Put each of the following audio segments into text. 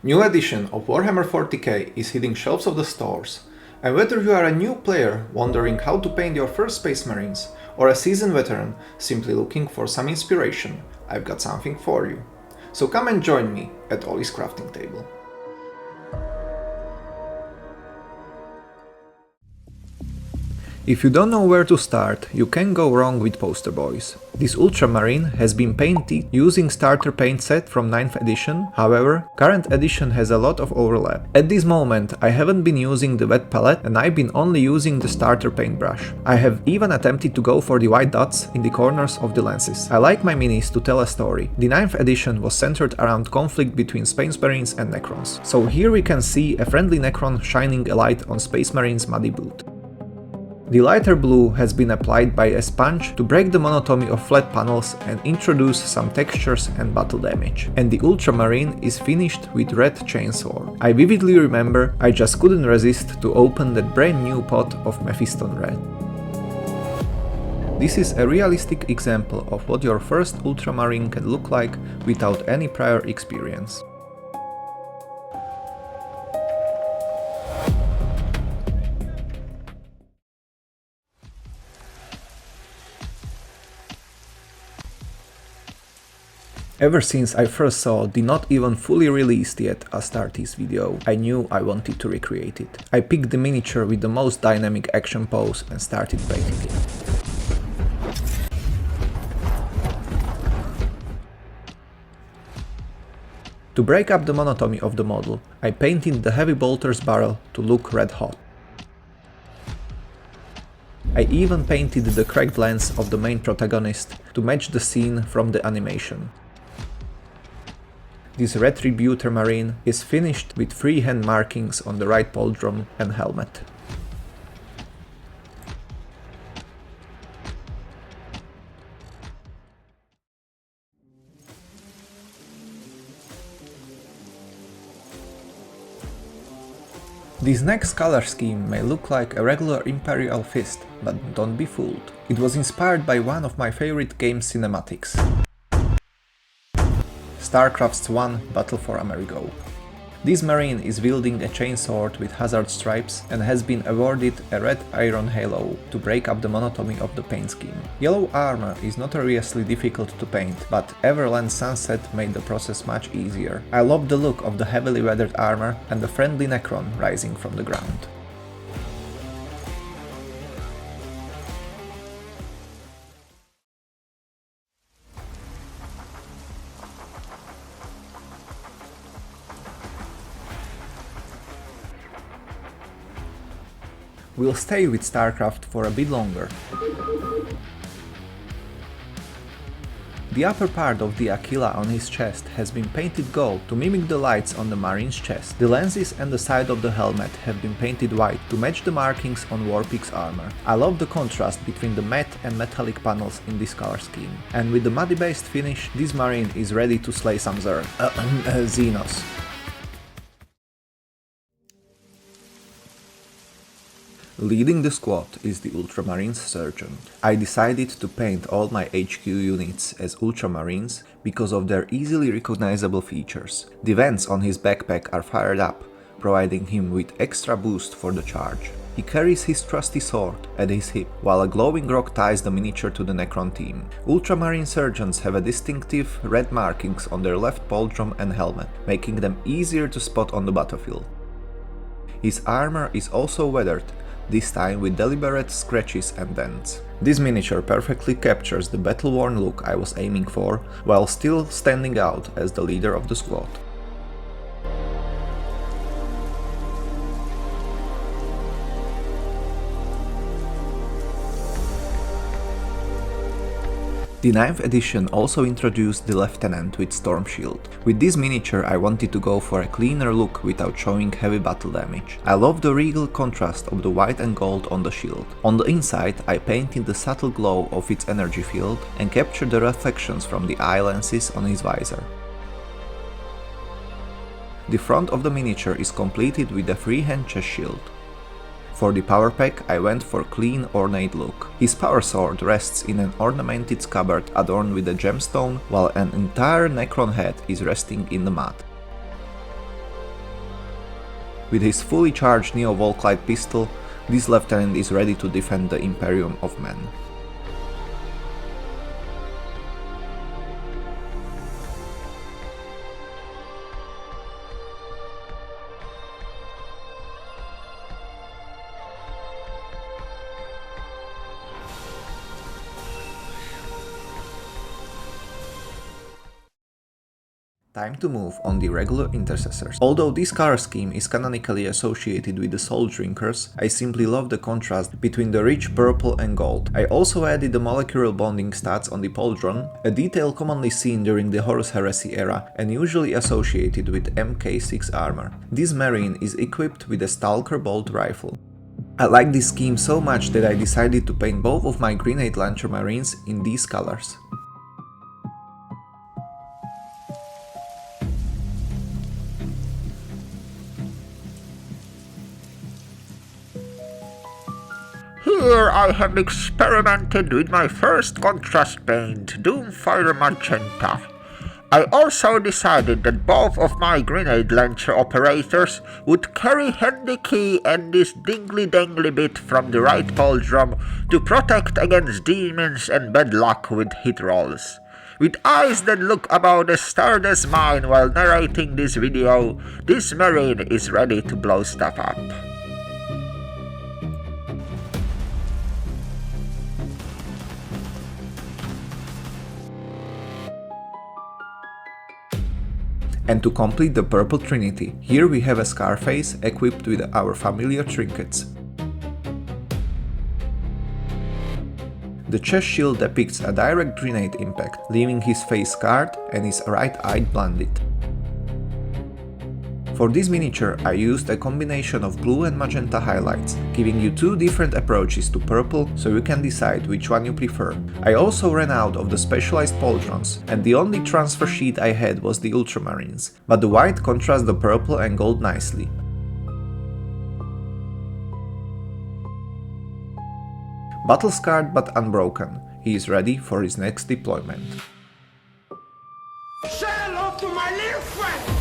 New edition of Warhammer 40k is hitting shelves of the stores, and whether you are a new player wondering how to paint your first Space Marines, or a seasoned veteran simply looking for some inspiration, I've got something for you. So come and join me at Ollie's crafting table. If you don't know where to start, you can't go wrong with poster boys. This Ultramarine has been painted using starter paint set from 9th edition, however, current edition has a lot of overlap. At this moment I haven't been using the wet palette and I've been only using the starter paintbrush. I have even attempted to go for the white dots in the corners of the lenses. I like my minis to tell a story. The 9th edition was centered around conflict between Space Marines and Necrons. So here we can see a friendly Necron shining a light on Space Marine's muddy boot. The lighter blue has been applied by a sponge to break the monotony of flat panels and introduce some textures and battle damage. And the Ultramarine is finished with red chainsword. I vividly remember I just couldn't resist to open that brand new pot of Mephiston red. This is a realistic example of what your first Ultramarine can look like without any prior experience. Ever since I first saw the not even fully released yet Astartes video, I knew I wanted to recreate it. I picked the miniature with the most dynamic action pose and started painting it. To break up the monotony of the model, I painted the heavy bolter's barrel to look red hot. I even painted the cracked lens of the main protagonist to match the scene from the animation. This Retributor Marine is finished with freehand markings on the right pauldron and helmet. This next color scheme may look like a regular Imperial fist, but don't be fooled. It was inspired by one of my favorite game cinematics. StarCraft's 1 Battle for Amerigo. This Marine is wielding a chainsword with hazard stripes and has been awarded a red iron halo to break up the monotony of the paint scheme. Yellow armor is notoriously difficult to paint, but Everland Sunset made the process much easier. I love the look of the heavily weathered armor and the friendly Necron rising from the ground. We'll stay with StarCraft for a bit longer. The upper part of the Aquila on his chest has been painted gold to mimic the lights on the Marine's chest. The lenses and the side of the helmet have been painted white to match the markings on WarPig's armor. I love the contrast between the matte and metallic panels in this color scheme. And with the muddy based finish, this Marine is ready to slay some Xenos. Leading the squad is the Ultramarines Sergeant. I decided to paint all my HQ units as Ultramarines because of their easily recognizable features. The vents on his backpack are fired up, providing him with extra boost for the charge. He carries his trusty sword at his hip, while a glowing rock ties the miniature to the Necron team. Ultramarine Sergeants have a distinctive red markings on their left pauldron and helmet, making them easier to spot on the battlefield. His armor is also weathered, this time with deliberate scratches and dents. This miniature perfectly captures the battle-worn look I was aiming for, while still standing out as the leader of the squad. The 9th edition also introduced the Lieutenant with Storm Shield. With this miniature I wanted to go for a cleaner look without showing heavy battle damage. I love the regal contrast of the white and gold on the shield. On the inside I painted the subtle glow of its energy field and captured the reflections from the eye lenses on his visor. The front of the miniature is completed with a freehand chest shield. For the power pack I went for clean, ornate look. His power sword rests in an ornamented scabbard adorned with a gemstone, while an entire Necron head is resting in the mud. With his fully charged Neo-Volkite pistol, this lieutenant is ready to defend the Imperium of Men. Time to move on the regular Intercessors. Although this color scheme is canonically associated with the Soul Drinkers, I simply love the contrast between the rich purple and gold. I also added the molecular bonding stats on the pauldron, a detail commonly seen during the Horus Heresy era and usually associated with Mk6 armor. This Marine is equipped with a Stalker bolt rifle. I like this scheme so much that I decided to paint both of my Grenade Launcher Marines in these colors. Here I have experimented with my first contrast paint, Doomfire Magenta. I also decided that both of my grenade launcher operators would carry handy key and this dingly-dangly bit from the right pauldron to protect against demons and bad luck with hit rolls. With eyes that look about as starred as mine while narrating this video, this Marine is ready to blow stuff up. And to complete the Purple Trinity, here we have a Scarface equipped with our familiar trinkets. The chest shield depicts a direct grenade impact, leaving his face scarred and his right eye blinded. For this miniature I used a combination of blue and magenta highlights, giving you two different approaches to purple so you can decide which one you prefer. I also ran out of the specialized pauldrons, and the only transfer sheet I had was the Ultramarines, but the white contrasts the purple and gold nicely. Battle scarred but unbroken, he is ready for his next deployment. Say hello to my little friend!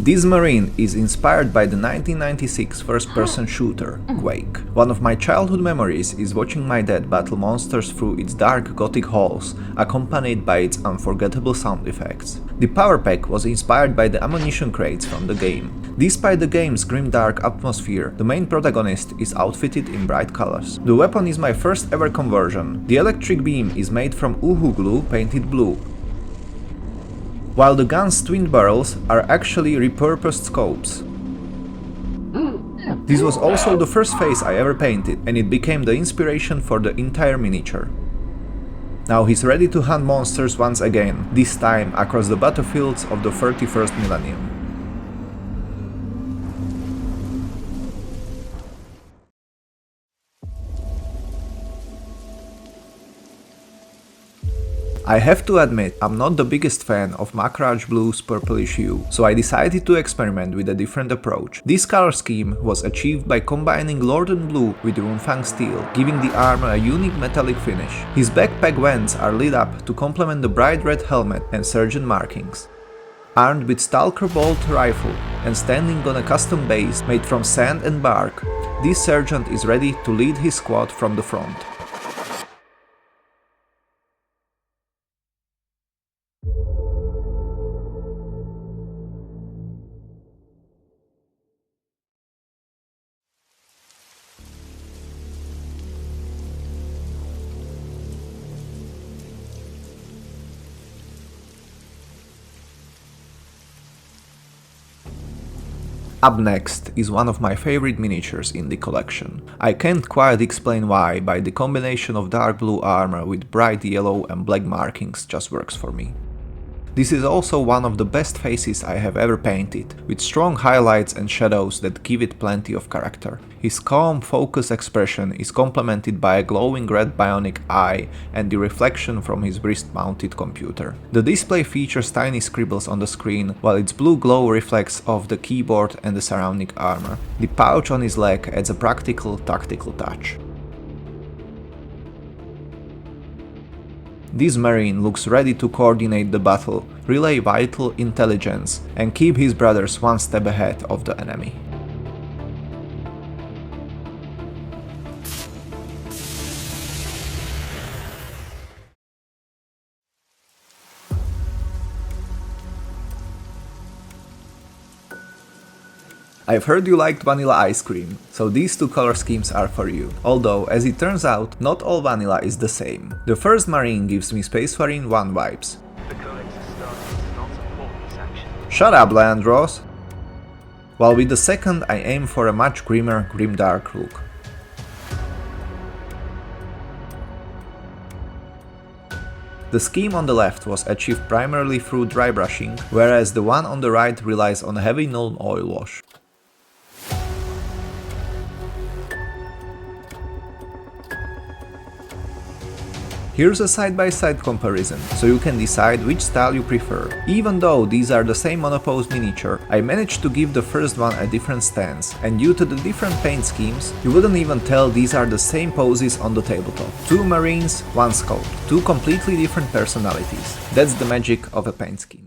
This Marine is inspired by the 1996 first-person shooter, Quake. One of my childhood memories is watching my dad battle monsters through its dark gothic halls, accompanied by its unforgettable sound effects. The power pack was inspired by the ammunition crates from the game. Despite the game's grimdark atmosphere, the main protagonist is outfitted in bright colors. The weapon is my first ever conversion. The electric beam is made from Uhu glue painted blue, while the gun's twin barrels are actually repurposed scopes. This was also the first face I ever painted, and it became the inspiration for the entire miniature. Now he's ready to hunt monsters once again, this time across the battlefields of the 31st millennium. I have to admit, I'm not the biggest fan of Macrage Blue's purplish hue, so I decided to experiment with a different approach. This color scheme was achieved by combining Lorden Blue with Runefang Steel, giving the armor a unique metallic finish. His backpack vents are lit up to complement the bright red helmet and sergeant markings. Armed with Stalker Bolt rifle and standing on a custom base made from sand and bark, this sergeant is ready to lead his squad from the front. Up next is one of my favorite miniatures in the collection. I can't quite explain why, but the combination of dark blue armor with bright yellow and black markings just works for me. This is also one of the best faces I have ever painted, with strong highlights and shadows that give it plenty of character. His calm, focused expression is complemented by a glowing red bionic eye and the reflection from his wrist-mounted computer. The display features tiny scribbles on the screen, while its blue glow reflects off the keyboard and the surrounding armor. The pouch on his leg adds a practical, tactical touch. This Marine looks ready to coordinate the battle, relay vital intelligence, and keep his brothers one step ahead of the enemy. I've heard you liked vanilla ice cream, so these two color schemes are for you. Although, as it turns out, not all vanilla is the same. The first Marine gives me Space Marine 1 vibes. The Codex Astartes does not support this action. Shut up, Landros! While with the second I aim for a much grimmer, Grimdark look. The scheme on the left was achieved primarily through dry brushing, whereas the one on the right relies on a heavy Nuln oil wash. Here's a side-by-side comparison, so you can decide which style you prefer. Even though these are the same monopose miniature, I managed to give the first one a different stance, and due to the different paint schemes, you wouldn't even tell these are the same poses on the tabletop. 2 Marines, 1 scope, 2 completely different personalities. That's the magic of a paint scheme.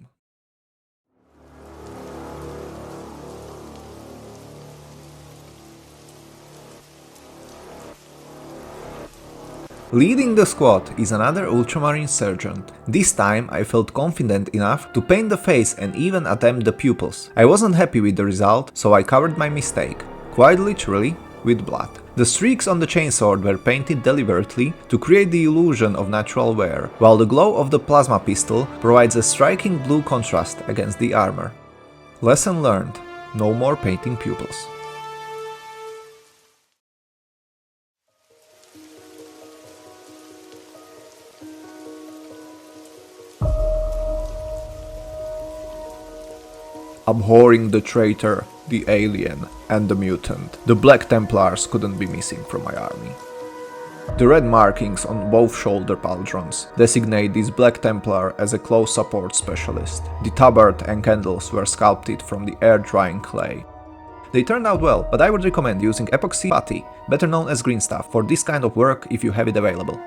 Leading the squad is another Ultramarine sergeant. This time I felt confident enough to paint the face and even attempt the pupils. I wasn't happy with the result, so I covered my mistake, quite literally, with blood. The streaks on the chainsword were painted deliberately to create the illusion of natural wear, while the glow of the plasma pistol provides a striking blue contrast against the armor. Lesson learned: no more painting pupils. Abhorring the traitor, the alien, and the mutant, the Black Templars couldn't be missing from my army. The red markings on both shoulder pauldrons designate this Black Templar as a close support specialist. The tabard and candles were sculpted from the air-drying clay. They turned out well, but I would recommend using epoxy putty, better known as green stuff, for this kind of work if you have it available.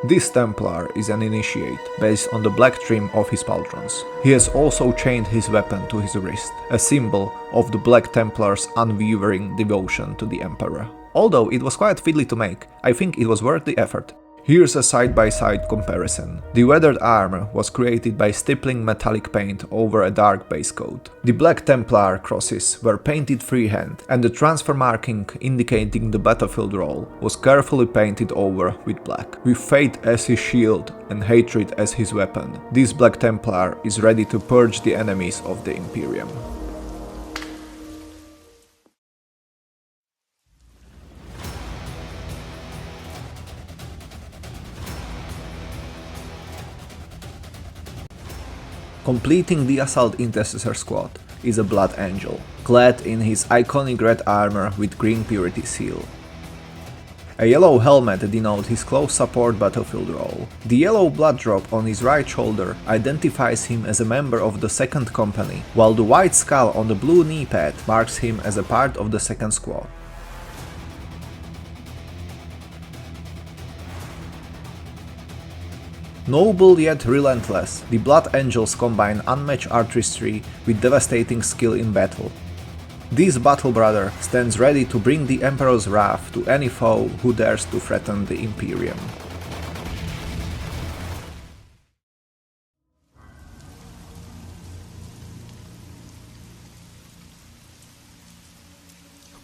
This Templar is an initiate, based on the black trim of his pauldrons. He has also chained his weapon to his wrist, a symbol of the Black Templar's unwavering devotion to the Emperor. Although it was quite fiddly to make, I think it was worth the effort. Here's a side-by-side comparison. The weathered armor was created by stippling metallic paint over a dark base coat. The Black Templar crosses were painted freehand, and the transfer marking indicating the battlefield role was carefully painted over with black. With fate as his shield and hatred as his weapon, this Black Templar is ready to purge the enemies of the Imperium. Completing the Assault Intercessor squad is a Blood Angel, clad in his iconic red armor with green purity seal. A yellow helmet denotes his close support battlefield role. The yellow blood drop on his right shoulder identifies him as a member of the 2nd Company, while the white skull on the blue knee pad marks him as a part of the 2nd Squad. Noble yet relentless, the Blood Angels combine unmatched artistry with devastating skill in battle. This battle brother stands ready to bring the Emperor's wrath to any foe who dares to threaten the Imperium.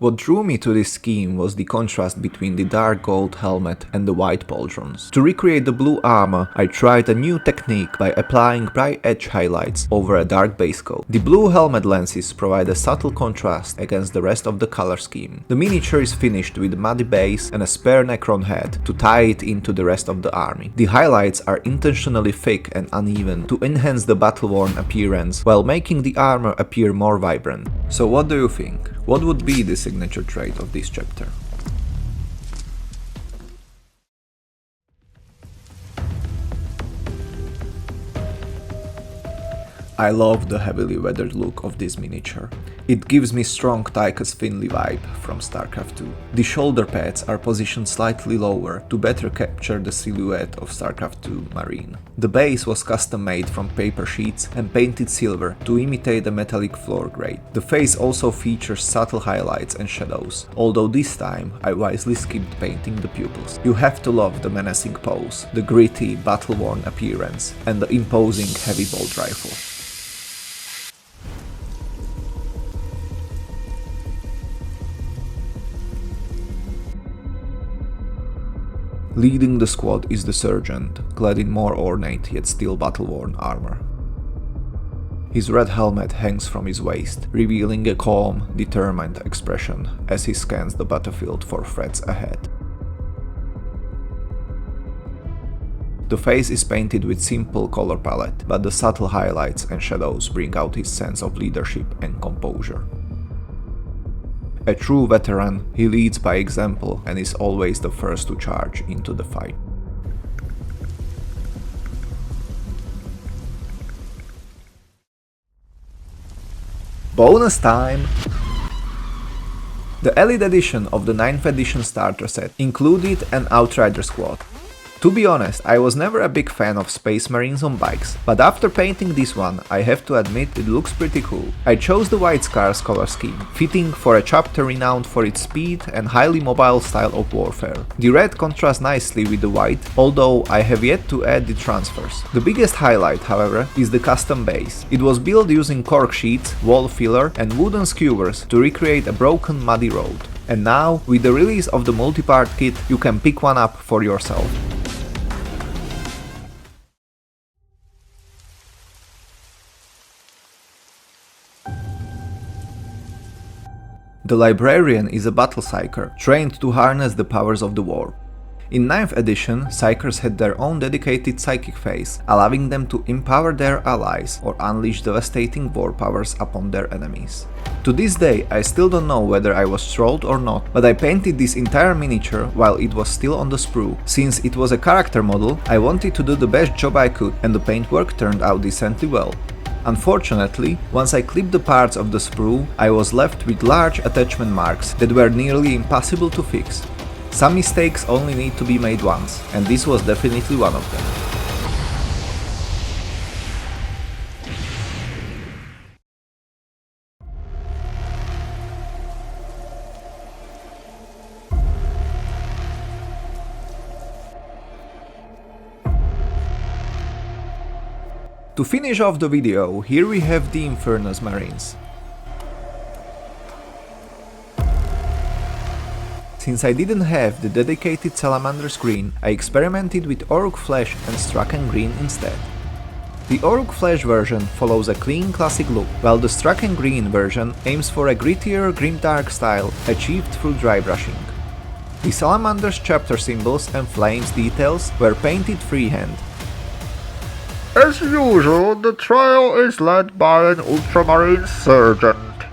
What drew me to this scheme was the contrast between the dark gold helmet and the white pauldrons. To recreate the blue armor, I tried a new technique by applying bright edge highlights over a dark base coat. The blue helmet lenses provide a subtle contrast against the rest of the color scheme. The miniature is finished with a muddy base and a spare Necron head to tie it into the rest of the army. The highlights are intentionally thick and uneven to enhance the battle-worn appearance while making the armor appear more vibrant. So what do you think? What would be the signature trait of this chapter? I love the heavily weathered look of this miniature. It gives me strong Tychus Finley vibe from StarCraft 2. The shoulder pads are positioned slightly lower to better capture the silhouette of StarCraft 2 Marine. The base was custom made from paper sheets and painted silver to imitate a metallic floor grade. The face also features subtle highlights and shadows, although this time I wisely skipped painting the pupils. You have to love the menacing pose, the gritty, battle-worn appearance, and the imposing heavy bolt rifle. Leading the squad is the Sergeant, clad in more ornate yet still battle-worn armor. His red helmet hangs from his waist, revealing a calm, determined expression as he scans the battlefield for threats ahead. The face is painted with simple color palette, but the subtle highlights and shadows bring out his sense of leadership and composure. A true veteran, he leads by example and is always the first to charge into the fight. Bonus time! The Elite Edition of the 9th edition starter set included an Outrider squad. To be honest, I was never a big fan of Space Marines on bikes, but after painting this one, I have to admit it looks pretty cool. I chose the White Scars color scheme, fitting for a chapter renowned for its speed and highly mobile style of warfare. The red contrasts nicely with the white, although I have yet to add the transfers. The biggest highlight, however, is the custom base. It was built using cork sheets, wall filler and wooden skewers to recreate a broken muddy road. And now, with the release of the multi-part kit, you can pick one up for yourself. The Librarian is a battle psyker, trained to harness the powers of the war. In 9th edition, psykers had their own dedicated psychic phase, allowing them to empower their allies or unleash devastating war powers upon their enemies. To this day, I still don't know whether I was trolled or not, but I painted this entire miniature while it was still on the sprue. Since it was a character model, I wanted to do the best job I could, and the paintwork turned out decently well. Unfortunately, once I clipped the parts of the sprue, I was left with large attachment marks that were nearly impossible to fix. Some mistakes only need to be made once, and this was definitely one of them. To finish off the video, here we have the Infernus Marines. Since I didn't have the dedicated Salamanders green, I experimented with Orruk Flesh and Straken green instead. The Orruk Flesh version follows a clean classic look, while the Straken green version aims for a grittier Grimdark style achieved through dry brushing. The Salamanders chapter symbols and flames details were painted freehand. As usual, the trial is led by an Ultramarine sergeant.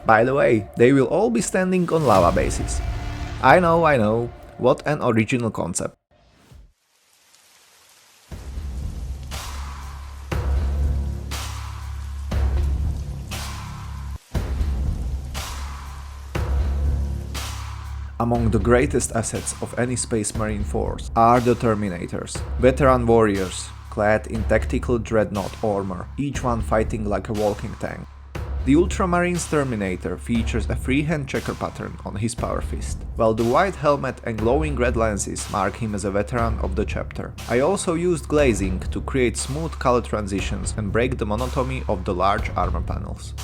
By the way, they will all be standing on lava bases. I know, what an original concept. Among the greatest assets of any Space Marine force are the Terminators, veteran warriors, clad in tactical dreadnought armor, each one fighting like a walking tank. The Ultramarine's Terminator features a freehand checker pattern on his power fist, while the white helmet and glowing red lenses mark him as a veteran of the chapter. I also used glazing to create smooth color transitions and break the monotony of the large armor panels.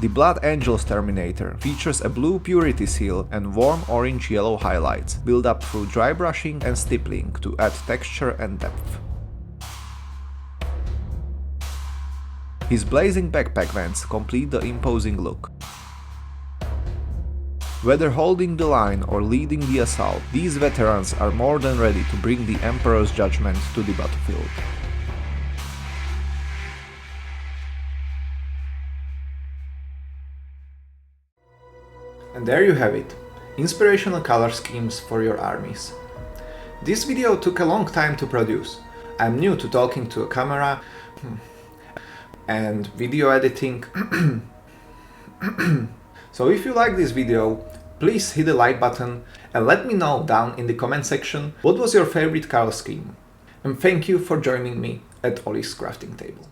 The Blood Angels Terminator features a blue purity seal and warm orange-yellow highlights, built up through dry brushing and stippling to add texture and depth. His blazing backpack vents complete the imposing look. Whether holding the line or leading the assault, these veterans are more than ready to bring the Emperor's judgment to the battlefield. And there you have it, inspirational color schemes for your armies. This video took a long time to produce. I'm new to talking to a camera and video editing. So if you like this video, please hit the like button and let me know down in the comment section what was your favorite color scheme. And thank you for joining me at Ollie's crafting table.